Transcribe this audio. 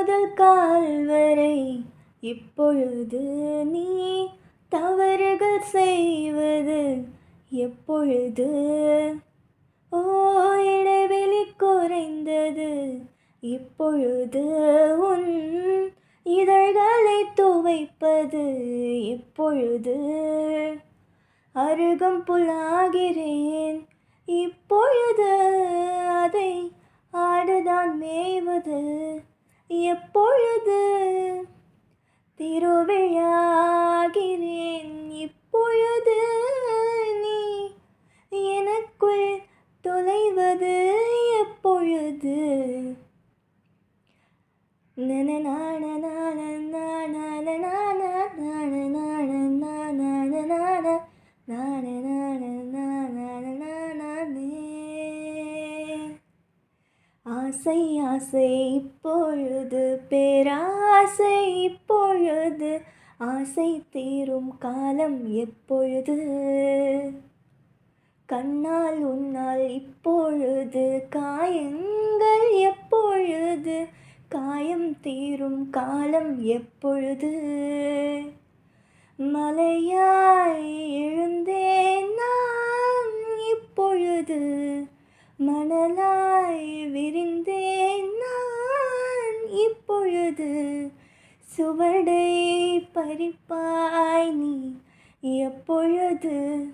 முதல் கால் வரை இப்பொழுது நீ தவறுகள் செய்வது எப்பொழுது? ஓ, இடைவெளி குறைந்தது இப்பொழுது. உன் இதழ்களை துவைப்பது இப்பொழுது. அருகம் புல்லாகிறேன் இப்பொழுது. அதை ஆடுதான் மேய்வது எப்பொழுது? திருவிழாகிறேன் இப்பொழுது. நீ எனக்குள் தொலைவது எப்பொழுது? ஆசை ஆசை இப்பொழுது, பேராசை இப்பொழுது. ஆசை தீரும் காலம் எப்பொழுது? கண்ணால் உன்னால் இப்பொழுது காயங்கள் எப்பொழுது? காயம் தீரும் காலம் எப்பொழுது? மலையாய் எழுந்தேன் நான் இப்பொழுது. மணலாய் விரிந்தேன் நான் இப்பொழுது. சுவடை பறிப்பாய் நீ எப்பொழுது?